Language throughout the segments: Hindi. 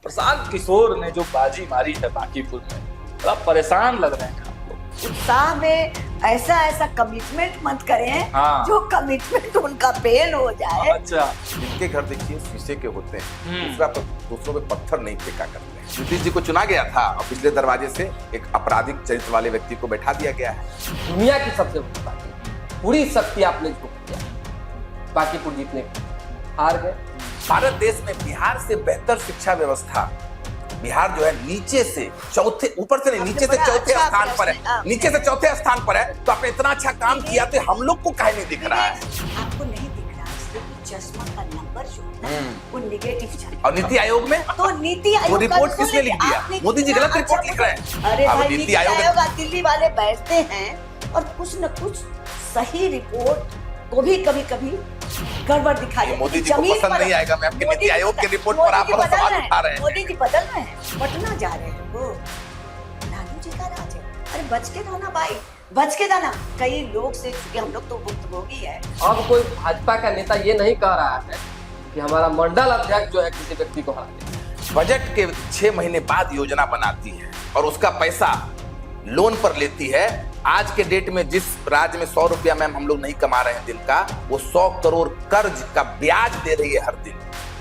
प्रशांत किशोर ने जो बाजी मारी है बांकीपुर में, बड़ा परेशान लग रहे हैं आप लोग। उत्साह में ऐसा ऐसा कमिटमेंट मत करें हाँ। जो कमिटमेंट उनका फेल हो जाए। अच्छा, जिनके घर देखिए शीशे के होते हैं, दूसरा पर दूसरों पे पत्थर नहीं फेंका करते हैं। नीतीश जी को चुना गया था और पिछले दरवाजे से एक आपराधिक चरित्र वाले व्यक्ति को बैठा दिया गया है। दुनिया की सबसे बड़ी बात है, पूरी शक्ति आपने इसको किया, बांकीपुर जीतने की हार गए। भारत देश में बिहार से बेहतर शिक्षा व्यवस्था, बिहार जो है नीचे से चौथे, ऊपर से नहीं, नीचे से चौथे स्थान पर है, नीचे से चौथे स्थान पर है। तो आपने इतना अच्छा काम किया तो हम लोग को काहे नहीं दिख रहा है? आपको नहीं दिख रहा है, चश्मा का नंबर जो है वो नेगेटिव चल रहा है। और नीति आयोग में तो नीति आयोग वो का रिपोर्ट किसने लिख दिया? आपने मोदी जी कितना गलत रिपोर्ट अच्छा लिख रहे हैं। अरे अब भाई, नीति आयोग दिल्ली वाले बैठते हैं और कुछ न कुछ सही रिपोर्ट को भी कभी कभी गड़बड़ दिखाई देती है। मोदी जी को जमीन पसंद पर- नहीं आएगा। मैं आपके मोदी नीति जी आयोग की बदल- रिपोर्ट पर आप मोदी जी बदल सवाल रहे हैं। उठा रहे हैं। मोदी जी बदल रहे हैं, पटना जा रहे हैं वो। लालू जी का राज है। अरे बच के रहना भाई, बच के रहना। कई लोग से चूंकि हम लोग तो भुक्तभोगी है। अब कोई भाजपा का नेता ये नहीं कह रहा है कि हमारा मंडल अध्यक्ष जो है किसी व्यक्ति को हरा दे। बजट के 6 महीने बाद योजना बनाती है और उसका पैसा लोन पर लेती है। आज के डेट में जिस राज्य में 100 रुपया मैम हम लोग नहीं कमा रहे हैं दिन का, वो 100 करोड़ कर्ज का ब्याज दे रही है हर दिन।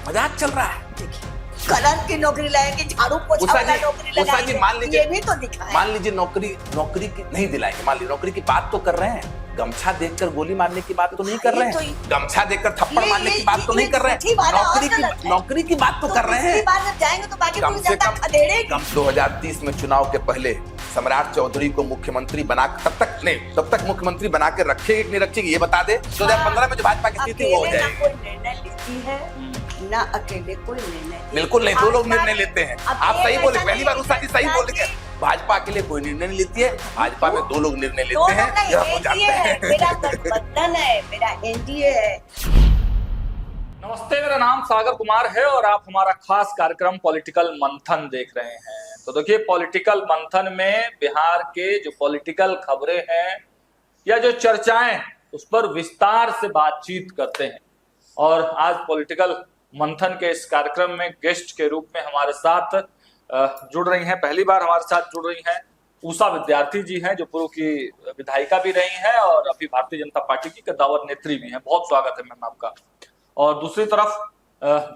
मजाक चल रहा है। देखिए, कलर की नौकरी लाएंगे, झाड़ू पोछा उषा वाला जी, नौकरी उषा जी, लगाएंगे। मान लीजिए- ये भी तो दिखा है। मान लीजिए नौकरी की नहीं दिलाएंगे, मान लीजिए नौकरी की बात तो कर रहे हैं, गमछा देखकर गोली मारने की बात तो नहीं कर रहे हैं, गमछा देखकर थप्पड़ मारने की बात तो नहीं कर रहे हैं, नौकरी की बात तो कर रहे हैं। बार जब जाएंगे तो बाकी कम पूरी से जनता कम खदेड़ेगी। 2030 में चुनाव के पहले सम्राट चौधरी को मुख्यमंत्री बना, तब तक मुख्यमंत्री बना के रखेगी कि नहीं रखेगी ये बता दे। 2015 में जो भाजपा की स्थिति वो हो अकेले ना जाएगी। कोई निर्णय लेती है, ना अकेले कोई निर्णय लेती। बिल्कुल नहीं, दो लोग भाजपा निर्णय लेते हैं। अब आप एक सही बोले, ऐसा पहली बार नहीं उषा जी सही है बोल रहे हैं। भाजपा के लिए कोई निर्णय नहीं लेती है, भाजपा में 2 लोग निर्णय दो लेते लोग हैं, नहीं, ये हम लोग एनडीए जानते है, मेरा हैं। गठबंधन है, मेरा एनडीए है। नमस्ते, मेरा नाम सागर कुमार है और आप हमारा खास कार्यक्रम पॉलिटिकल मंथन देख रहे हैं। तो देखिए, पॉलिटिकल मंथन में बिहार के जो पॉलिटिकल खबरें हैं या जो चर्चाएं, उस पर विस्तार से बातचीत करते हैं। और आज पॉलिटिकल मंथन के इस कार्यक्रम में गेस्ट के रूप में हमारे साथ जुड़ रही हैं, पहली बार हमारे साथ जुड़ रही हैं उषा विद्यार्थी जी हैं, जो पूर्व की विधायिका भी रही हैं और अभी भारतीय जनता पार्टी की कद्दावर नेत्री भी हैं। बहुत स्वागत है मैम आपका। और दूसरी तरफ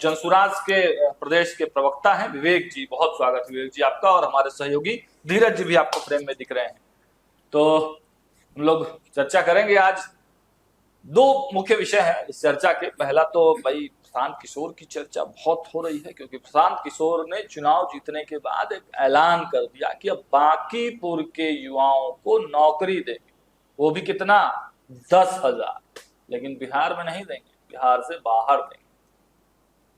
जनसुराज के प्रदेश के प्रवक्ता हैं विवेक जी, बहुत स्वागत है विवेक जी आपका। और हमारे सहयोगी धीरज जी भी आपको फ्रेम में दिख रहे हैं। तो हम लोग चर्चा करेंगे। आज 2 मुख्य विषय हैं इस चर्चा के। पहला तो भाई प्रशांत किशोर की चर्चा बहुत हो रही है, क्योंकि प्रशांत किशोर ने चुनाव जीतने के बाद एक ऐलान कर दिया कि अब बांकीपुर के युवाओं को नौकरी देंगे, वो भी कितना, 10,000। लेकिन बिहार में नहीं देंगे, बिहार से बाहर देंगे।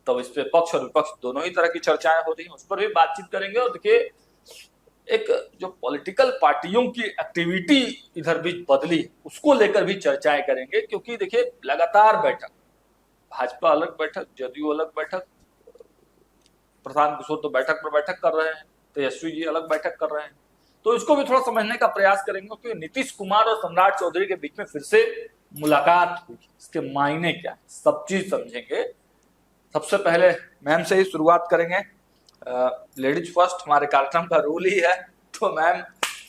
तो इस पे पक्ष और विपक्ष दोनों ही तरह की चर्चाएं हो रही हैं, उस पर भी बातचीत करेंगे। और देखिए, एक जो पॉलिटिकल पार्टियों की एक्टिविटी इधर भी बदली, उसको लेकर भी चर्चाएं करेंगे। क्योंकि देखिए, लगातार बैठक, भाजपा अलग बैठक, जदयू अलग बैठक, प्रशांत किशोर तो बैठक पर बैठक कर रहे हैं, तेजस्वी जी अलग बैठक कर रहे हैं। तो इसको भी थोड़ा समझने का प्रयास करेंगे, क्योंकि नीतीश कुमार और सम्राट चौधरी के बीच में फिर से मुलाकात हुई, इसके मायने क्या है, सब चीज समझेंगे। सबसे पहले मैम से ही शुरुआत करेंगे। लेडीज फर्स्ट हमारे कार्यक्रम का रूल ही है। तो मैम,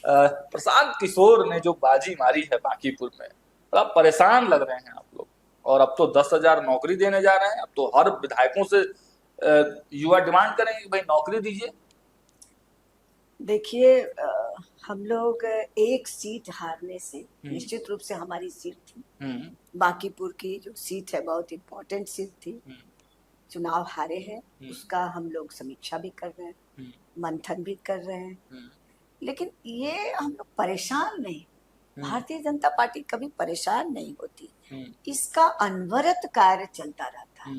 प्रशांत किशोर ने जो बाजी मारी है बांकीपुर में, बड़ा परेशान लग रहे हैं आप लोग। और अब तो 10,000 नौकरी देने जा रहे हैं। अब तो हर विधायकों से युवा डिमांड करेंगे कि भाई नौकरी दीजिए। देखिए, हम लोग एक सीट हारने से, निश्चित रूप से हमारी सीट थी, बांकीपुर की जो सीट है बहुत इंपॉर्टेंट सीट थी, चुनाव हारे हैं, उसका हम लोग समीक्षा भी कर रहे हैं, मंथन भी कर रहे हैं। लेकिन ये हम लोग परेशान नहीं, भारतीय जनता पार्टी कभी परेशान नहीं होती। इसका अनवरत कार्य चलता रहता है,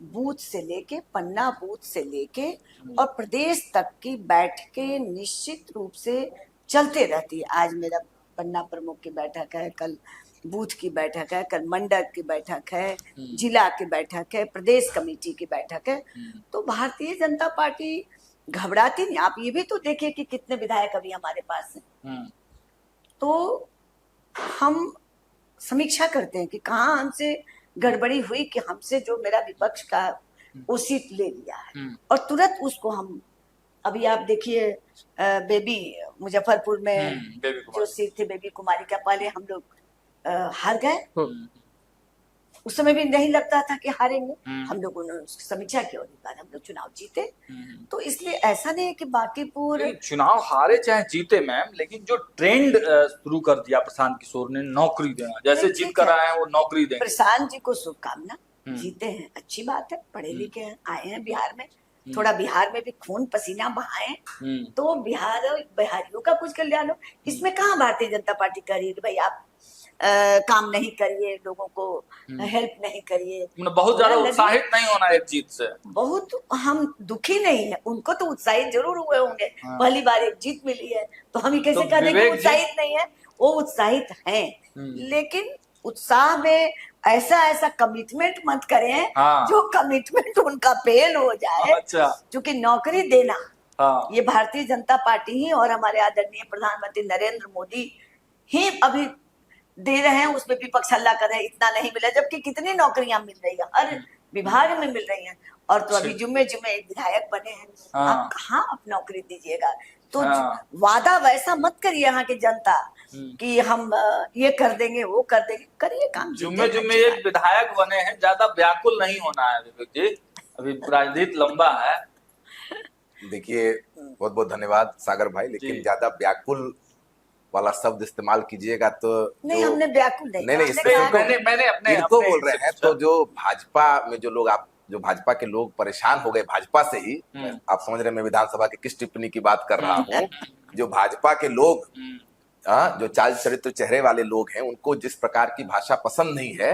बूथ से लेके, पन्ना बूथ से लेके और प्रदेश तक की बैठकें निश्चित रूप से चलते रहती है। आज मेरा पन्ना प्रमुख की बैठक है, कल बूथ की बैठक है, कल मंडल की बैठक है, जिला की बैठक है, प्रदेश कमेटी की बैठक है। तो भारतीय जनता पार्टी घबराती नहीं। आप ये भी तो देखिए कि कितने विधायक अभी हमारे पास हैं। तो हम समीक्षा करते हैं कि कहाँ हमसे गड़बड़ी हुई, कि हमसे जो मेरा विपक्ष का वो सीट ले लिया है और तुरंत उसको हम, अभी आप देखिए बेबी मुजफ्फरपुर में जो सीट थी बेबी कुमारी का, पहले हम लोग हार गए, उस समय भी नहीं लगता था कि हारेंगे, हम लोगों ने उसकी समीक्षा की और इस बार हम लोग चुनाव जीते। तो इसलिए ऐसा नहीं है कि बांकीपुर चुनाव हारे चाहे जीते मैम, लेकिन जो ट्रेंड शुरू कर दिया प्रशांत किशोर ने नौकरी देना, जैसे जीत कर आए हैं वो नौकरी देंगे। प्रशांत जी को शुभकामना, जीते हैं अच्छी बात है, पढ़े लिखे हैं, आए हैं बिहार में, थोड़ा बिहार में भी खून पसीना बहाए तो बिहारियों का कुछ कल्याण हो। इसमें कहाँ भारतीय जनता पार्टी कर रही है कि भाई आप काम नहीं करिए, लोगों को हेल्प नहीं करिए, बहुत ज्यादा उत्साहित नहीं होना एक जीत से। बहुत हम दुखी नहीं है, उनको तो उत्साहित जरूर हुए होंगे, पहली बार एक जीत मिली है तो हम ही कैसे तो कह दें कि उत्साहित नहीं है, वो उत्साहित हैं, लेकिन उत्साह में ऐसा कमिटमेंट मत करें जो कमिटमेंट उनका फेल हो जाए। अच्छा। क्योंकि नौकरी देना ये भारतीय जनता पार्टी ही और हमारे आदरणीय प्रधानमंत्री नरेंद्र मोदी ही अभी दे रहे हैं, उसमें विपक्ष हल्ला कर रहे हैं इतना नहीं मिला, जबकि कितनी नौकरियां मिल रही है, हर विभाग में मिल रही हैं। और तो अभी जुम्मे एक विधायक बने हैं, आप कहाँ आप नौकरी दीजिएगा? तो वादा वैसा मत करिए यहाँ की जनता कि हम ये कर देंगे वो कर देंगे, करिए काम। जुम्मे एक विधायक बने हैं, ज्यादा व्याकुल नहीं होना है विवेक जी, अभी राजनीति लंबा है। देखिए बहुत बहुत धन्यवाद सागर भाई, लेकिन ज्यादा व्याकुल वाला शब्द इस्तेमाल कीजिएगा तो नहीं, हमने व्याकुल नहीं, मैंने अपने इनको बोल रहे हैं। तो जो भाजपा में जो लोग, आप जो भाजपा के लोग परेशान हो गए भाजपा से ही, आप समझ रहे हैं मैं विधानसभा की किस टिप्पणी की बात कर रहा हूँ। जो भाजपा के लोग जो चाल चरित्र चेहरे वाले लोग हैं, उनको जिस प्रकार की भाषा पसंद नहीं है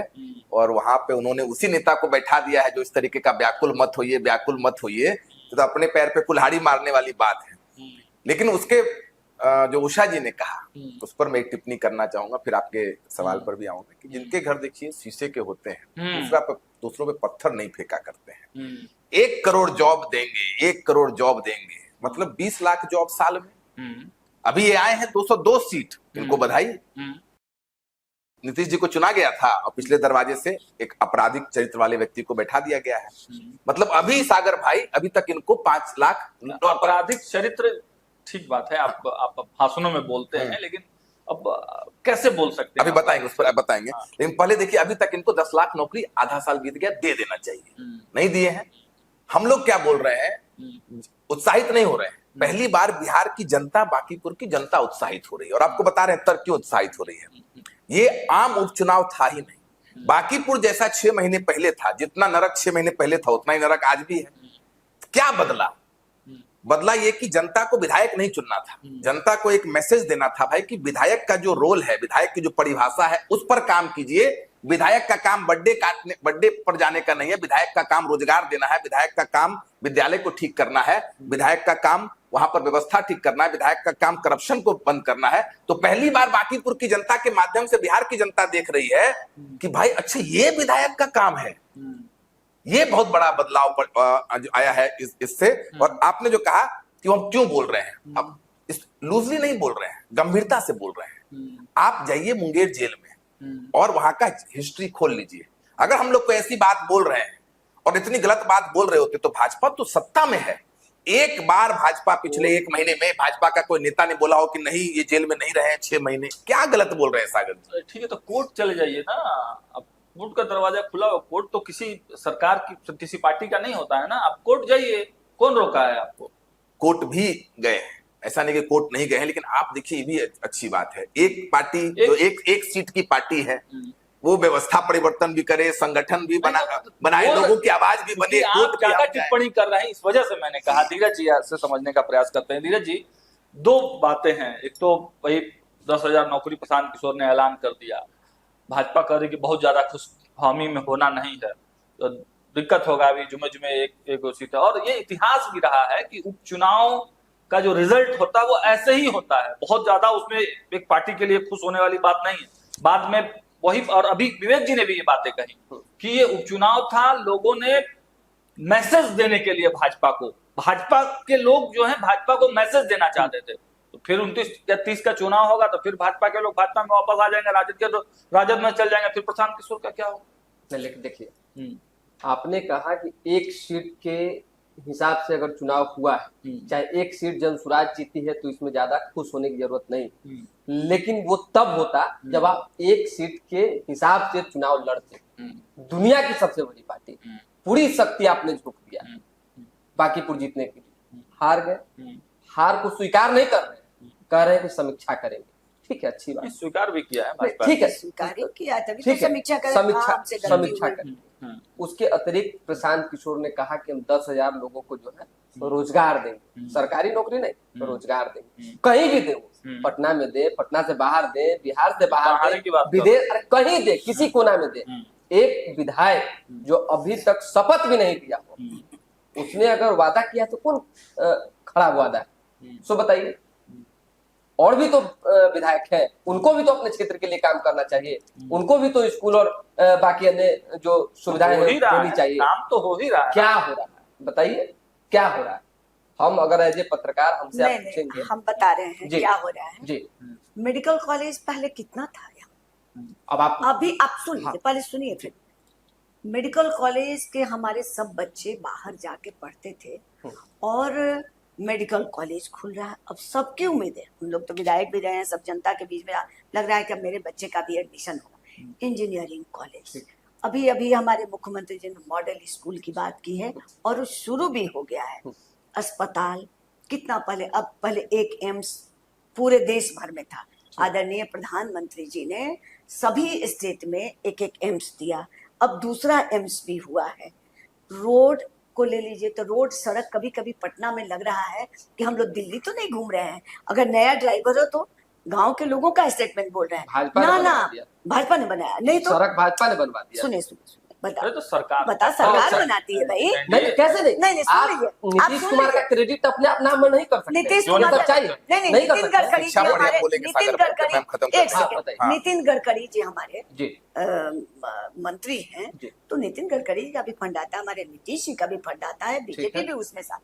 और वहां पे उन्होंने उसी नेता को बैठा दिया है जो इस तरीके का व्याकुल मत होइए व्याकुल मत होइए, तो अपने पैर पे कुल्हाड़ी मारने वाली बात है। लेकिन उसके जो उषा जी ने कहा उस पर मैं एक टिप्पणी करना चाहूंगा, फिर आपके सवाल पर भी आऊंगा कि जिनके घर देखिए शीशे के होते हैं, दूसरों पे पत्थर नहीं फेंका करते हैं। 1 करोड़ जॉब देंगे, 1 करोड़ जॉब देंगे, मतलब 20 लाख जॉब साल में। अभी ये आए हैं 202 सीट, इनको बधाई। नीतीश जी को चुना गया था और पिछले दरवाजे से एक आपराधिक चरित्र वाले व्यक्ति को बैठा दिया गया है। मतलब अभी सागर भाई अभी तक इनको 5 लाख आपराधिक चरित्र, ठीक बात है, आप भाषणों में बोलते हैं, लेकिन अब कैसे बोल सकते हैं? अभी बताएंगे, उस पर बताएंगे। लेकिन पहले देखिए अभी तक इनको 10 लाख नौकरी आधा साल बीत गया, दे देना चाहिए, नहीं दिए हैं। हम लोग क्या बोल रहे हैं, उत्साहित नहीं हो रहे हैं। पहली बार बिहार की जनता, बांकीपुर की जनता उत्साहित हो रही है और आपको बता रहे हैं तर्क क्यों उत्साहित हो रही है। ये आम उपचुनाव था ही नहीं। बांकीपुर जैसा 6 महीने पहले था, जितना नरक 6 महीने पहले था उतना ही नरक आज भी है। क्या बदला? बदला ये कि जनता को विधायक नहीं चुनना था, जनता को एक मैसेज देना था भाई कि विधायक का जो रोल है, विधायक की जो परिभाषा है उस पर काम कीजिए। विधायक का काम बर्थडे पर जाने का नहीं है, विधायक का काम रोजगार देना है, विधायक का काम विद्यालय को ठीक करना है, विधायक का काम वहां पर व्यवस्था ठीक करना है, विधायक का काम करप्शन को बंद करना है। तो पहली बार बांकीपुर की जनता के माध्यम से बिहार की जनता देख रही है कि भाई अच्छा ये विधायक का काम है। ये बहुत बड़ा बदलाव आया है इससे। और आपने जो कहा कि हम क्यों बोल रहे हैं, अब इस लूजली नहीं बोल रहे हैं, गंभीरता से बोल रहे हैं। आप जाइए मुंगेर जेल में और वहां का हिस्ट्री खोल लीजिए। अगर हम लोग को ऐसी बात बोल रहे हैं और इतनी गलत बात बोल रहे होते तो भाजपा तो सत्ता में है। एक बार भाजपा पिछले 1 महीने में भाजपा का कोई नेता ने बोला हो कि नहीं ये जेल में नहीं रहे हैं 6 महीने? क्या गलत बोल रहे हैं सागर? ठीक है, तो कोर्ट चले जाइए ना, अब कोर्ट का दरवाजा खुला हो। कोर्ट तो किसी सरकार की, किसी पार्टी का नहीं होता है ना, आप कोर्ट जाइए, कौन रोका है आपको? कोर्ट भी गए हैं, ऐसा नहीं कि कोर्ट नहीं गए हैं, लेकिन आप देखिए ये भी अच्छी बात है। एक पार्टी जो एक सीट की पार्टी है वो व्यवस्था परिवर्तन भी करे, संगठन भी बनाए, लोगों की आवाज भी बने। आप ज्यादा टिप्पणी कर रहे हैं, इस वजह से मैंने कहा धीरज जी से समझने का प्रयास करते हैं। धीरज जी, 2 बातें हैं। एक तो वही 10,000 नौकरी प्रशांत किशोर ने ऐलान कर दिया, भाजपा कह रही कि बहुत ज्यादा खुशफहमी में होना नहीं है, तो दिक्कत होगा, अभी जुमे एक सीट है। और ये इतिहास भी रहा है कि उपचुनाव का जो रिजल्ट होता है वो ऐसे ही होता है, बहुत ज्यादा उसमें एक पार्टी के लिए खुश होने वाली बात नहीं है। बाद में वही, और अभी विवेक जी ने भी ये बातें कही कि ये उपचुनाव था, लोगों ने मैसेज देने के लिए भाजपा के लोग जो है भाजपा को मैसेज देना चाहते थे। तो फिर 29 या 30 का चुनाव होगा तो फिर भाजपा के लोग भाजपा में वापस आ जाएंगे, राजद के तो राजद में चल जाएंगे, फिर प्रशांत किशोर का क्या होगा? लेकिन देखिए आपने कहा कि एक सीट के हिसाब से अगर चुनाव हुआ है, चाहे एक सीट जनसुराज जीती है तो इसमें ज्यादा खुश होने की जरूरत नहीं, लेकिन वो तब होता जब आप एक सीट के हिसाब से चुनाव लड़ते। दुनिया की सबसे बड़ी पार्टी, पूरी शक्ति आपने झोंक दिया बांकीपुर जीतने के लिए, हार गए। हार को स्वीकार नहीं कर रहे, कह रहे हैं कि समीक्षा करेंगे। ठीक है, अच्छी बात, स्वीकार भी किया है, ठीक है, स्वीकार किया, तभी ठीक तो है, समीक्षा करें, समीक्षा करें। उसके अतिरिक्त प्रशांत किशोर ने कहा कि हम 10,000 लोगों को जो है रोजगार देंगे, सरकारी नौकरी नहीं, रोजगार देंगे, कहीं भी दे, पटना में दे, पटना से बाहर दे, बिहार से बाहर दे, विदेश, कहीं दे, किसी कोना में दे। एक विधायक जो अभी तक शपथ भी नहीं लिया हो, उसने अगर वादा किया तो कौन खराब वादा है? सो बताइए। और भी तो विधायक हैं, उनको भी तो अपने क्षेत्र के लिए काम करना चाहिए, उनको भी तो स्कूल और बाकी अन्य जो सुविधाएं होनी चाहिए। काम तो हो ही रहा है। क्या हो रहा है बताइए, क्या हो रहा है? हम अगर एज ए पत्रकार हमसे आप पूछेंगे, हम बता रहे हैं क्या हो रहा है जी। मेडिकल कॉलेज पहले कितना था यहाँ, अब आप अभी आप सुनिए, पहले सुनिए फिर। मेडिकल कॉलेज के हमारे सब बच्चे बाहर जाके पढ़ते थे और मेडिकल कॉलेज खुल रहा है। अब सबकी उम्मीद है, हम लोग तो विधायक भी रहे हैं, सब जनता के बीच में लग रहा है कि अब मेरे बच्चे का भी एडमिशन होगा। इंजीनियरिंग कॉलेज, अभी अभी हमारे मुख्यमंत्री जी ने मॉडल स्कूल की बात की है और शुरू भी हो गया है। अस्पताल कितना पहले, अब पहले एक एम्स पूरे देश भर में था, आदरणीय प्रधानमंत्री जी ने सभी स्टेट में एक एक एम्स दिया, अब दूसरा एम्स भी हुआ है। रोड को ले लीजिए तो रोड सड़क कभी कभी पटना में लग रहा है कि हम लोग दिल्ली तो नहीं घूम रहे हैं। अगर नया ड्राइवर हो तो गांव के लोगों का स्टेटमेंट बोल रहे हैं, भाजपा ने बनाया, नहीं तो सड़क भाजपा ने बनवा दिया। सुनिए बता, तो सरकार बनाती है भाई। नहीं, कैसे नहीं? नहीं, आप नीतीश कुमार का क्रेडिट अपने आप नाम में नहीं कर सकते। नीतीश कुमार चाहिए नहीं, नितिन गडकरी जी हमारे, नितिन गडकरी जी हमारे मंत्री हैं, तो नितिन गडकरी का भी फंड आता है, हमारे नीतीश जी का भी फंड आता है, बीजेपी भी उसमें साथ।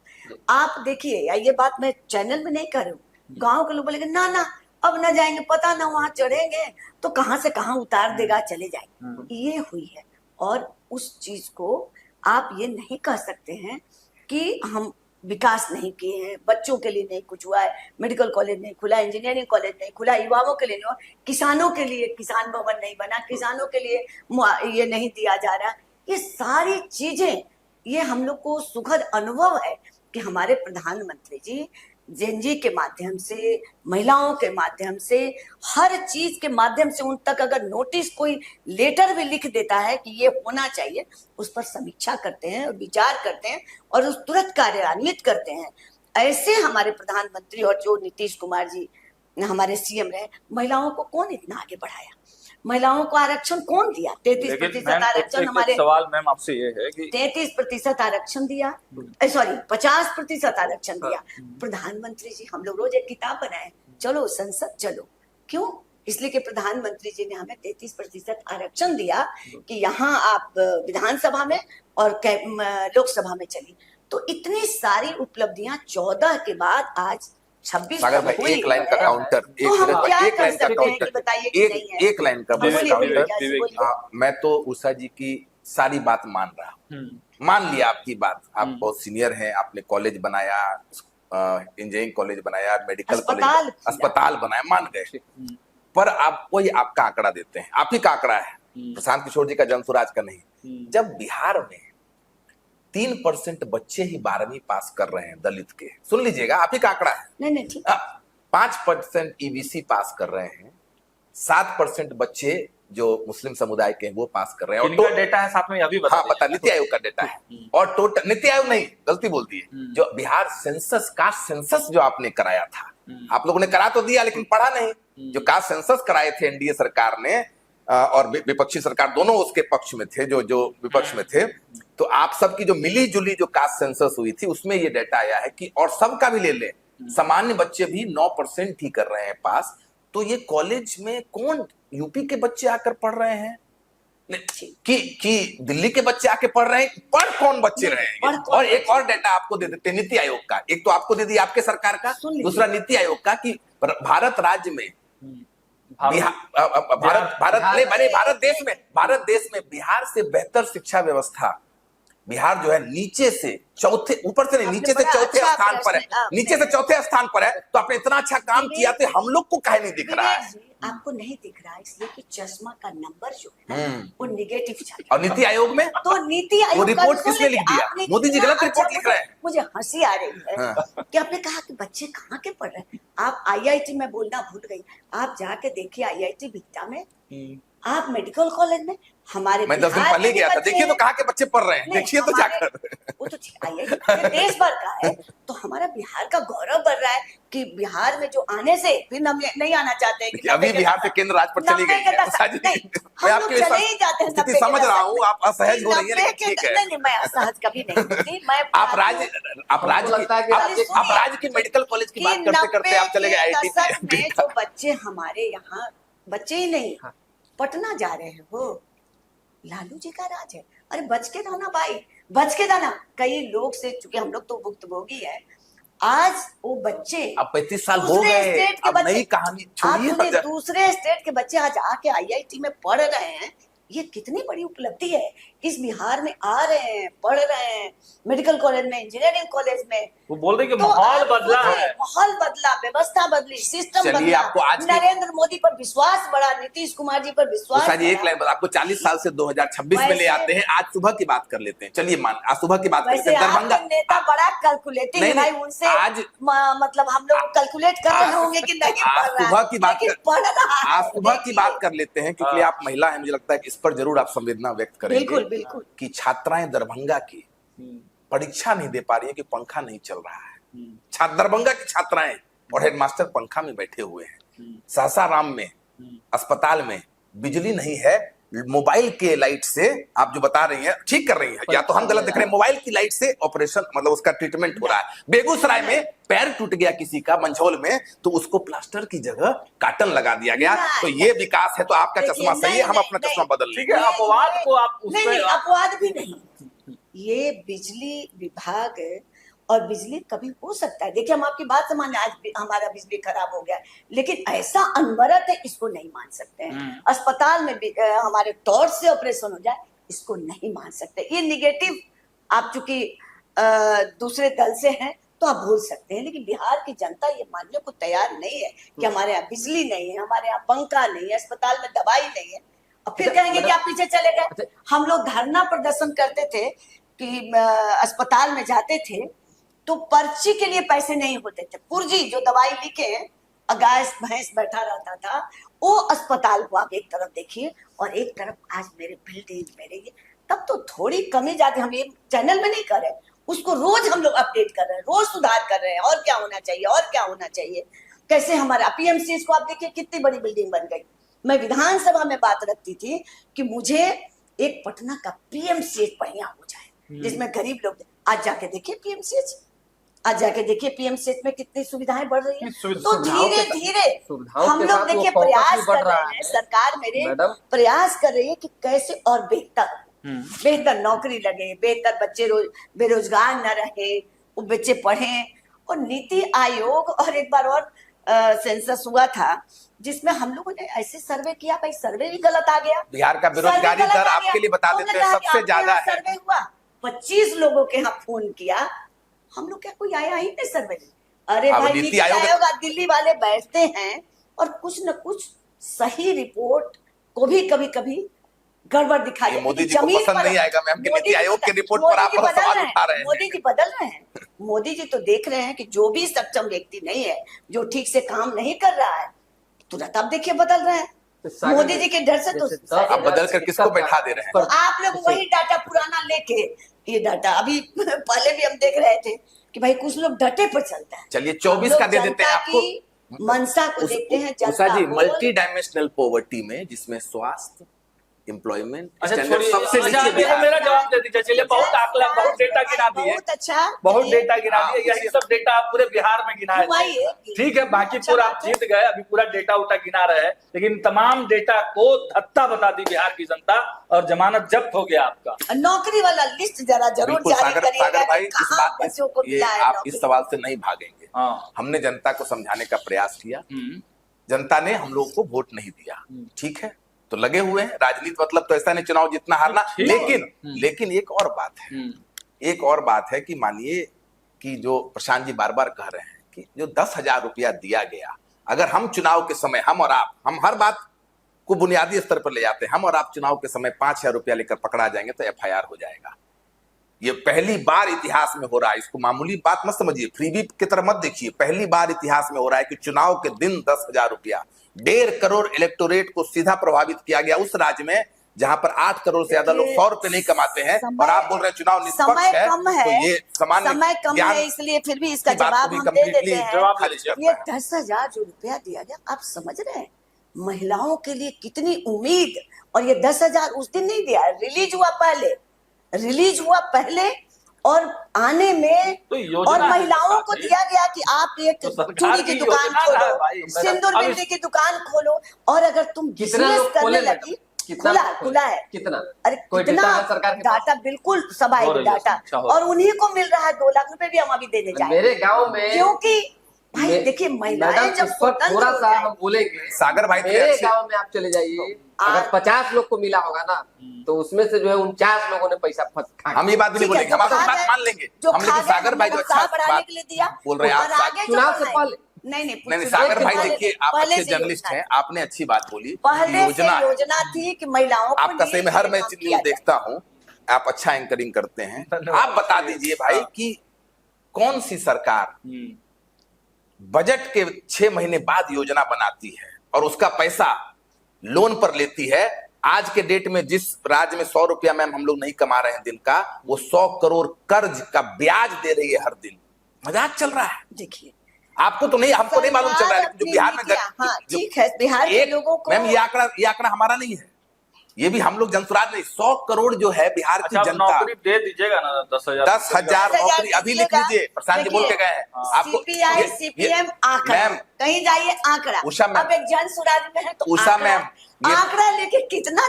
आप देखिए, ये बात मैं चैनल में नहीं कर रही हूँ, गाँव के लोग बोलेंगे ना अब न जाएंगे, पता ना वहां चढ़ेंगे तो कहाँ से कहाँ उतार देगा, चले जाएंगे। ये हुई है और उस चीज को आप ये नहीं कह सकते हैं कि हम विकास नहीं किए हैं, बच्चों के लिए नहीं कुछ हुआ है, मेडिकल कॉलेज नहीं खुला, इंजीनियरिंग कॉलेज नहीं खुला, युवाओं के लिए नहीं हुआ, किसानों के लिए किसान भवन नहीं बना, किसानों के लिए ये नहीं दिया जा रहा। ये सारी चीजें, ये हम लोग को सुखद अनुभव है कि हमारे प्रधानमंत्री जी जेनजी के माध्यम से, महिलाओं के माध्यम से, हर चीज के माध्यम से उन तक अगर नोटिस, कोई लेटर भी लिख देता है कि ये होना चाहिए, उस पर समीक्षा करते हैं और विचार करते हैं और उस तुरंत कार्यान्वित करते हैं। ऐसे हमारे प्रधानमंत्री और जो नीतीश कुमार जी हमारे सीएम रहे, महिलाओं को कौन इतना आगे बढ़ाया, महिलाओं को आरक्षण कौन दिया? 33% आरक्षण हमारे, सवाल मैम आपसे ये है कि 33% आरक्षण दिया, सॉरी 50% आरक्षण दिया प्रधानमंत्री जी। हम लोग रोज एक किताब बनाए, चलो संसद चलो, क्यों? इसलिए कि प्रधानमंत्री जी ने हमें 33% आरक्षण दिया कि यहाँ आप विधानसभा में और लोकसभा में चली। तो इतनी सारी उपलब्धियां 14 के बाद आज 26 एक लाइन का काउंटर, एक लाइन का काउंटर। मैं तो उषा जी की सारी बात मान रहा हूँ, मान लिया आपकी बात, आप बहुत सीनियर हैं, आपने कॉलेज बनाया, इंजीनियरिंग कॉलेज बनाया, मेडिकल कॉलेज, अस्पताल बनाया, मान गए। पर आप वही आपका आंकड़ा देते हैं, आप ही का आंकड़ा है, प्रशांत किशोर जी का, जनसुराज का नहीं। जब बिहार में 3% बच्चे ही 12वीं पास कर रहे हैं दलित के, सुन लीजिएगा, आप ही का आंकड़ा है, नहीं ठीक, 5% ईबीसी पास कर रहे हैं, 7% बच्चे जो मुस्लिम समुदाय के हैं वो पास कर रहे हैं। और डेटा है साथ में, अभी बता, हाँ पता, नीति आयोग का डेटा है। और टोटल, नीति आयोग नहीं, गलती बोल दी है, जो बिहार सेंसस, कास्ट सेंसस जो आपने कराया था, आप लोगों ने करा तो दिया लेकिन पढ़ा नहीं। जो कास्ट सेंसस कराए थे एनडीए सरकार ने और विपक्षी सरकार दोनों उसके पक्ष में थे, जो विपक्ष में थे, तो आप सबकी जो मिली जुली जो कास्ट सेंसस हुई थी उसमें ये डेटा आया है कि, और सबका भी ले ले, सामान्य बच्चे भी 9% ही कर रहे हैं पास। तो ये कॉलेज में कौन, यूपी के बच्चे आकर पढ़ रहे हैं कि दिल्ली के बच्चे आके पढ़ रहे हैं, पढ़ कौन बच्चे रहे हैं? और एक और डेटा आपको दे देते हैं नीति आयोग का, एक तो आपको दे दिया आपके सरकार का, दूसरा नीति आयोग का, कि भारत राज्य में, भारत देश में बिहार से बेहतर शिक्षा व्यवस्था बिहार जो है नीचे से चौथे, ऊपर से नहीं, नीचे से चौथे स्थान पर है, नीचे से चौथे स्थान पर है। तो आपने इतना अच्छा काम किया तो हम लोग को काहे नहीं दिख रहा है? आपको नहीं दिख रहा है इसलिए कि चश्मा का नंबर जो है वो निगेटिव चल रहा है। और नीति आयोग में तो नीति आयोग वो रिपोर्ट किसने लिख दिया? मोदी जी गलत रिपोर्ट लिख रहे हैं। मुझे हंसी आ रही है कि आपने कहा कि बच्चे कहाँ के पढ़ रहे हैं। आप IIT में बोलना भूल गई, आप जाके देखिए IIT बिहटा में, आप मेडिकल कॉलेज में, हमारे मैं 10 दिन पहले गया था, देखिए तो कहाँ के बच्चे पढ़ रहे हैं, देखिए तो जाकर। वो तो IIT देश भर का है, तो हमारा बिहार का गौरव बढ़ रहा है कि बिहार में जो आने से फिर हम नहीं आना चाहते हैं। अभी बिहार से केंद्र राज्य पर चली गई है। मैं आपकी स्थिति समझ रहा हूँ, आप असहज हो रही है, लेकिन ठीक है। नहीं, मैं असहज कभी नहीं होती। मैं आप राज्य की मेडिकल कॉलेज की बात करते करते आप चले गए IIT में। जो बच्चे हमारे यहाँ, बच्चे ही नहीं पटना जा रहे हैं, वो लालू जी का राज है। अरे बच के रहना भाई, बच के रहना। कई लोग से, चूंकि हम लोग तो भुक्तभोगी है, आज वो बच्चे अब 35 साल हो गए, अब नई कहानी छोड़िए। दूसरे स्टेट के बच्चे आज आके IIT में पढ़ रहे हैं, ये कितनी बड़ी उपलब्धि है। इस बिहार में आ रहे हैं, पढ़ रहे हैं, मेडिकल कॉलेज में, इंजीनियरिंग कॉलेज में। वो बोल रहे कि माहौल बदला है, माहौल बदला, व्यवस्था बदली, सिस्टम बदला। आपको आज नरेंद्र मोदी पर विश्वास बढ़ा, नीतीश कुमार जी पर विश्वास बढ़ा। एक लाइन आपको 40 साल से 2026 में ले आते हैं। आज सुबह की बात कर लेते हैं, चलिए आज सुबह की बात करते हैं। दरभंगा नेता बड़ा कैलकुलेटिंग है भाई, उनसे आज मतलब हम लोग कैलकुलेट कर रहे होंगे कि नहीं पढ़ रहा है। आज सुबह की बात कर लेते हैं, क्योंकि आप महिला हैं, मुझे लगता है कि इस पर जरूर आप संवेदना व्यक्त करेंगे। बिल्कुल बिल्कुल। कि छात्राएं दरभंगा की परीक्षा नहीं दे पा रही है कि पंखा नहीं चल रहा है। दरभंगा की छात्राएं और हेडमास्टर पंखा में बैठे हुए हैं। सासाराम में अस्पताल में बिजली नहीं है, मोबाइल के लाइट से आप जो बता रही हैं ठीक कर रही हैं, या तो हम गलत देख रहे हैं, मोबाइल की लाइट से ऑपरेशन मतलब उसका ट्रीटमेंट हो रहा है। बेगूसराय में पैर टूट गया किसी का मंझौल में, तो उसको प्लास्टर की जगह काटन लगा दिया गया। तो ये विकास है। तो आपका चश्मा सही है, हम अपना चश्मा बदल लेंगे। अपवाद को आप नहीं, अपवाद भी नहीं। ये बिजली विभाग और बिजली कभी हो सकता है। देखिए हम आपकी बात से मान, आज हमारा बिजली खराब हो गया, लेकिन ऐसा अनवरत है, इसको नहीं मान सकते हैं। अस्पताल में हमारे तौर से ऑपरेशन हो जाए, इसको नहीं मान सकते। ये निगेटिव, आप चूंकि दूसरे दल से हैं तो आप भूल सकते हैं, लेकिन बिहार की जनता ये मानने को तैयार नहीं है कि हमारे यहाँ बिजली नहीं है, हमारे यहाँ पंखा नहीं है, अस्पताल में दवाई नहीं है। और फिर कहेंगे कि आप पीछे चले गए। हम लोग धरना प्रदर्शन करते थे कि अस्पताल में जाते थे तो पर्ची के लिए पैसे नहीं होते थे। पुर्जी जो दवाई लिखे, गाय भैंस बैठा रहता था, वो अस्पताल को आप एक तरफ देखिए और एक तरफ आज मेरे बिल्डिंग मेरे ये, तब तो थोड़ी कमी जाती। हम ये चैनल में नहीं कर रहे, उसको रोज हम लोग अपडेट कर रहे हैं, रोज सुधार कर रहे हैं, और क्या होना चाहिए, और क्या होना चाहिए। कैसे हमारा PMCH को आप देखिए कितनी बड़ी बिल्डिंग बन गई। मैं विधानसभा में बात रखती थी कि मुझे एक पटना का PMCH बढ़िया हो जाए, जिसमें गरीब लोग। आज जाके देखिए PMCH, आज जाके देखिए PMCH में कितनी सुविधाएं बढ़ रही हैं। तो धीरे धीरे हम लोग देखिए प्रयास कर रहे हैं, सरकार मेरे प्रयास कर रही है कि कैसे और बेहतर नौकरी लगे, बेहतर बच्चे बेरोजगार न रहे, वो बच्चे पढ़े। और नीति आयोग और एक बार और सेंसस हुआ था जिसमें हम लोगों ने ऐसे सर्वे किया, भाई सर्वे भी गलत आ गया। बिहार का बेरोजगारी दर आपके लिए बता देते हैं सबसे ज्यादा है। सर्वे हुआ, 25 लोगों के यहाँ फोन किया, हम लोग क्या कोई आया ही नहीं सर्वे। अरे भाई नीति आयोग दिल्ली वाले बैठते हैं और कुछ न कुछ सही रिपोर्ट को भी कभी कभी गड़बड़ दिखाई। मोदी जी को पसंद नहीं आएगा मैम कि नीति आयोग की रिपोर्ट पर आप सवाल उठा रहे हैं। मोदी जी बदल रहे हैं। मोदी जी तो देख रहे हैं कि जो भी सक्षम व्यक्ति नहीं है, जो ठीक से काम नहीं कर रहा है, तुरंत आप देखिए बदल रहे हैं। मोदी जी के डर से तो आप बदल कर किसको बैठा दे रहे हैं? तो आप लोग वही डाटा पुराना लेके, ये डाटा अभी पहले भी हम देख रहे थे कि भाई कुछ लोग डटे पर चलता है। चलिए 24 का दे देते हैं आपको। मनसा को देखते हैं उषा जी, मल्टी डायमेंशनल पॉवर्टी में जिसमें स्वास्थ्य, एम्प्लॉयमेंट, सबसे नीचे। मेरा जवाब दे दीजिए। चलिए, बहुत आंकड़ा, बहुत डेटा गिना दिए, बहुत अच्छा, बहुत डेटा गिना दिए। यही सब डेटा आप पूरे बिहार में गिना है, ठीक है। बाकी पूरा आप जीत गए, अभी पूरा डेटा उठा गिना रहे हैं, लेकिन तमाम डेटा को धत्ता बता दी बिहार की जनता और जमानत जब्त हो गया आपका। नौकरी वाला लिस्ट जरा जरूर जारी करिएगा। सागर भाई, आप इस सवाल से नहीं भागेंगे। हमने जनता को समझाने का प्रयास किया, जनता ने हम लोग को वोट नहीं दिया, ठीक है। तो लगे हुए हैं। राजनीति मतलब तो ऐसा नहीं चुनाव जितना हारना, लेकिन एक और बात है, एक और बात है कि मानिए कि जो प्रशांत जी बार बार कह रहे हैं कि जो 10,000 रुपया दिया गया, अगर हम चुनाव के समय, हम और आप, हम हर बात को बुनियादी स्तर पर ले जाते हैं, हम और आप चुनाव के समय 5,000 रुपया लेकर पकड़ा जाएंगे तो FIR हो जाएगा। ये पहली बार इतिहास में हो रहा है। इसको मामूली बात मत समझिए, फ्रीबी की तरह मत देखिए। पहली बार इतिहास में हो रहा है कि चुनाव के दिन 10,000 रुपया, 1.5 करोड़ इलेक्टोरेट को सीधा प्रभावित किया गया, उस राज्य में जहां पर 8 करोड़ से ज्यादा लोग 100 रुपए नहीं कमाते हैं, और आप बोल रहे हैं चुनाव निष्पक्ष है। तो ये समय कम है, इसलिए फिर भी इसका जवाब हम दे देते हैं। ये 10,000 जो रुपया दिया गया, आप समझ रहे हैं महिलाओं के लिए कितनी उम्मीद, और ये 10,000 उस दिन नहीं दिया, रिलीज हुआ पहले और आने में तो, और महिलाओं को दिया गया कि आप एक चूड़ी की दुकान खोलो, सिंदूर बिंदी की दुकान खोलो, और अगर तुम बिजनेस करने लगी, खुला है कितना, अरे कितना डाटा, बिल्कुल स्वाभाविक डाटा, और उन्हीं को मिल रहा है 2 लाख रुपए भी हम अभी देने जाएंगे मेरे गांव में, क्योंकि भाई देखिए महिलाएं जब थोड़ा सा हम बोलेंगे, सागर भाई मेरे गांव में आप चले जाइए, अगर 50 लोग को मिला होगा ना, तो उसमें से जो है 49 लोगों ने पैसा हम ये बात नहीं बोलेंगे, हम आपकी बात मान लेंगे, हम लेकिन सागर भाई जो अच्छा बात बोल रहे हैं आप चुनाव से पहले नहीं सागर भाई देखिए, आप अच्छे जर्नलिस्ट हैं, आपने अच्छी बात बोली। योजना थी कि महिलाओं को, आपका सही में हर मैं न्यूज देखता हूँ, आप अच्छा एंकरिंग करते हैं। आप बता दीजिए भाई कि कौन सी सरकार बजट के 6 महीने बाद योजना बनाती है और उसका पैसा लोन पर लेती है। आज के डेट में जिस राज्य में 100 रुपया मैम हम लोग नहीं कमा रहे हैं दिन का, वो 100 करोड़ कर्ज का ब्याज दे रही है हर दिन। मजाक चल रहा है। देखिए आपको तो नहीं, हमको नहीं मालूम चल रहा है, जो बिहार में ठीक है, बिहार के लोगों को, मैम ये आंकड़ा हमारा नहीं है, ये भी हम लोग जनसुराज नहीं, 100 करोड़ जो है बिहार की जनता, नौकरी दे दीजिएगा ना 10,000 नौकरी अभी लिख लीजिए, प्रशांत जी बोल के गए हैं आपको। CPI CPM आंकड़ा, कहीं जाइए आंकड़ा, अब एक जनसुराज में है तो उषा मैम आंकड़ा लेके कितना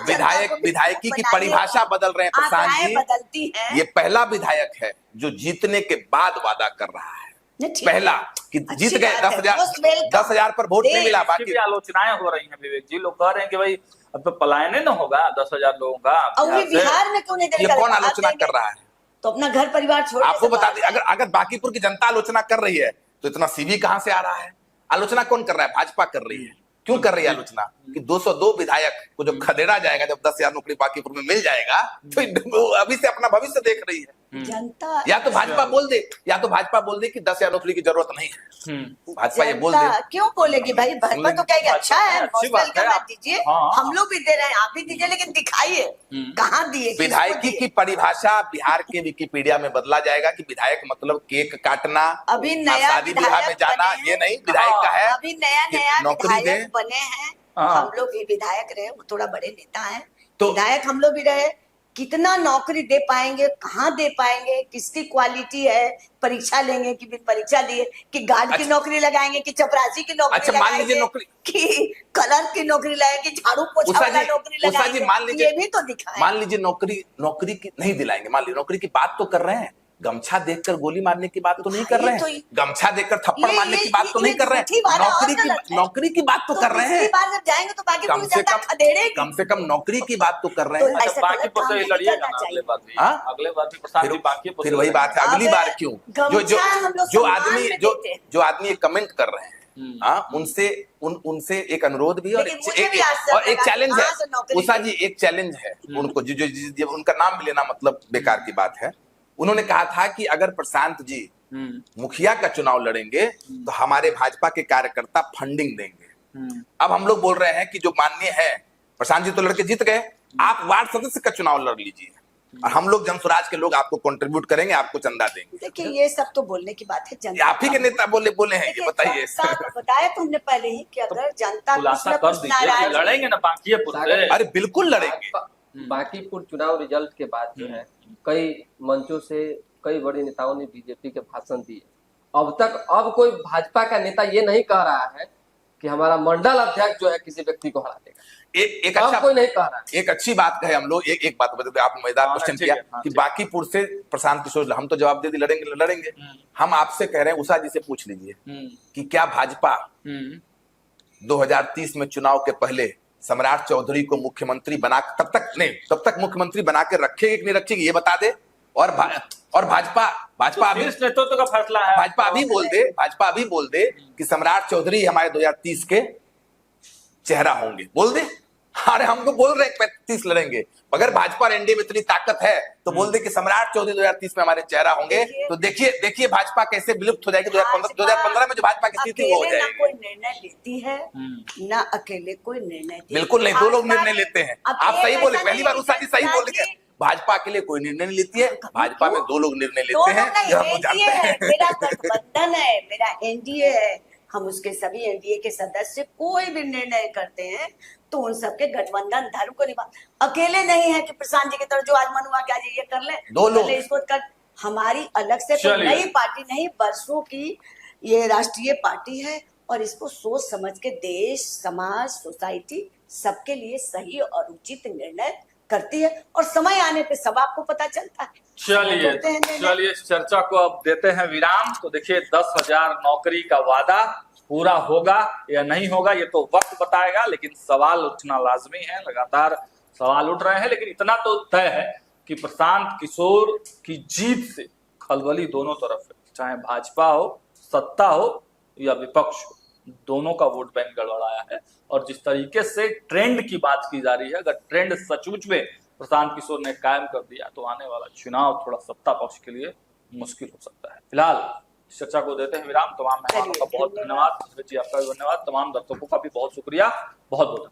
विधायकी की परिभाषा बदल रहे हैं प्रशांत जी, बदलती है। ये पहला विधायक है जो जीतने के बाद वादा कर रहा है, पहला कि जीत गए 10,000 पर वोट नहीं मिला। बाकी आलोचनाएं हो रही हैं विवेक जी, लोग कह रहे हैं कि भाई अब तो पलायन न होगा 10,000 लोगों का, बिहार में क्यों नहीं देंगे? ये कौन आलोचना कर रहा है? तो अपना घर परिवार छोड़, आपको बता दें, अगर बांकीपुर की जनता आलोचना कर रही है तो इतना सीवी कहां से आ रहा है? आलोचना कौन कर रहा है? भाजपा कर रही है। क्यों कर रही है आलोचना? कि 202 विधायक को जब खदेड़ा जाएगा, जब 10,000 नौकरी बांकीपुर में मिल जाएगा, तो अभी से अपना भविष्य देख रही है जनता। या तो भाजपा बोल दे, कि 10,000 नौकरी की जरूरत नहीं है। भाजपा ये बोल दे, क्यों बोलेगी भाई? भाजपा तो कहेगी अच्छा है, दीजिए, हम लोग भी दे रहे हैं, आप भी दीजिए, लेकिन दिखाइए कहाँ दिए। विधायकी की परिभाषा बिहार के विकिपीडिया में बदला जाएगा कि विधायक मतलब केक काटना, अभी नया शादी विवाह में जाना, ये नहीं विधायक का है। अभी नया नौकरी दे बने हैं, हम लोग भी विधायक रहे, वो थोड़ा बड़े नेता हैं, तो विधायक हम लोग भी रहे, कितना नौकरी दे पाएंगे, कहाँ दे पाएंगे, किसकी क्वालिटी है, परीक्षा लेंगे कि बिन परीक्षा दिए, कि गार्ड की नौकरी लगाएंगे, कि चपरासी की नौकरी लगाएंगे, कि कलर की नौकरी लगाएंगे, झाड़ू पोछा वाला नौकरी लगाएंगे, मान लीजिए, ये भी तो दिखाएं। मान लीजिए नौकरी की नहीं दिलाएंगे, मान लीजिए नौकरी की बात तो कर रहे हैं, गमछा देखकर गोली मारने की बात तो नहीं कर रहे हैं, गमछा देखकर थप्पड़ मारने की बात तो नहीं कर रहे हैं, नौकरी की बात तो कर रहे हैं। जब जाएंगे तो बाकी कम से कम नौकरी की बात तो कर रहे हैं। फिर वही बात है, अगली बार क्यों? जो आदमी ये कमेंट कर रहे हैं, उनसे एक अनुरोध भी और एक चैलेंज है। उषा जी, एक चैलेंज है उनको, जो उनका नाम भी लेना मतलब बेकार की बात है। उन्होंने कहा था कि अगर प्रशांत जी मुखिया का चुनाव लड़ेंगे तो हमारे भाजपा के कार्यकर्ता फंडिंग देंगे। अब हम लोग बोल रहे हैं कि जो माननीय है प्रशांत जी तो लड़के जीत गए, आप वार्ड सदस्य का चुनाव लड़ लीजिए और हम लोग जनसुराज के लोग आपको कंट्रीब्यूट करेंगे, आपको चंदा देंगे। देखिए ये सब तो बोलने की बात है, आप ही के नेता बोले हैं, ये बताइए। बताया तो हमने पहले ही कि अगर जनता लड़ेंगे ना बांकीपुर, अरे बिल्कुल लड़ेंगे। बांकीपुर चुनाव रिजल्ट के बाद जो है कई मंचों से कई बड़े नेताओं ने बीजेपी के भाषण दिए। अब कोई भाजपा का नेता ये नहीं कह रहा है कि हमारा मंडल अध्यक्ष जो है किसी व्यक्ति को हरा देगा। एक अच्छा कोई नहीं कह रहा है। एक अच्छी बात कहे हम लोग। एक बात बता दो, आपने मजेदार क्वेश्चन किया कि बांकीपुर से प्रशांत किशोर, हम तो जवाब दे दी लड़ेंगे। हम आपसे कह रहे हैं उषा जी से पूछ लीजिए कि क्या भाजपा 2030 में चुनाव के पहले सम्राट चौधरी को मुख्यमंत्री बना, तब तक मुख्यमंत्री बना के रखेगी कि नहीं रखेगी ये बता दे। और भाजपा अभी नेतृत्व का फैसला है। भाजपा अभी बोल दे कि सम्राट चौधरी हमारे 2030 के चेहरा होंगे, बोल दे। अरे हमको बोल रहे 35 लड़ेंगे, अगर भाजपा और एनडीए में इतनी ताकत है तो बोल दे कि सम्राट चौधरी 2030 में हमारे चेहरा होंगे। तो देखिए भाजपा कैसे विलुप्त हो जाएगी। 2015 में जो भाजपा की स्थिति वो हो जाएगी। ना कोई निर्णय लेती है ना अकेले कोई निर्णय, बिल्कुल नहीं, दो लोग निर्णय लेते हैं। आप सही बोले, पहली बार उषा जी सही बोल रही है। भाजपा के लिए कोई निर्णय नहीं लेती है, भाजपा में दो लोग निर्णय लेते हैं। हम जानते हैं मेरा गठबंधन है, मेरा एनडीए है, हम उसके सभी एनडीए के सदस्य कोई भी निर्णय करते हैं तो उन सबके गठबंधन धर्म को निभा, अकेले नहीं है कि प्रशांत जी की तरह जो आज मन हुआ क्या ये कर ले, दो लोग इसको कर। हमारी अलग से तो नई पार्टी नहीं, वर्षों की ये राष्ट्रीय पार्टी है और इसको सोच समझ के देश, समाज, सोसाइटी सबके लिए सही और उचित निर्णय करती है और समय आने पे सब आपको पता चलता है। चलिए इस चर्चा को अब देते हैं विराम। तो देखिए 10,000 नौकरी का वादा पूरा होगा या नहीं होगा ये तो वक्त बताएगा, लेकिन सवाल उठना लाजमी है। लगातार सवाल उठ रहे हैं, लेकिन इतना तो तय है कि प्रशांत किशोर की जीत से खलबली दोनों तरफ है, चाहे भाजपा हो, सत्ता हो या विपक्ष हो, दोनों का वोट बैंक गड़बड़ाया है। और जिस तरीके से ट्रेंड की बात की जा रही है, अगर ट्रेंड सचमुच में प्रशांत किशोर ने कायम कर दिया तो आने वाला चुनाव थोड़ा सत्ता पक्ष के लिए मुश्किल हो सकता है। फिलहाल इस चर्चा को देते हैं विराम। तमाम मेहमानों का बहुत धन्यवाद, जी आपका भी धन्यवाद, तमाम दर्शकों का भी बहुत शुक्रिया, बहुत बहुत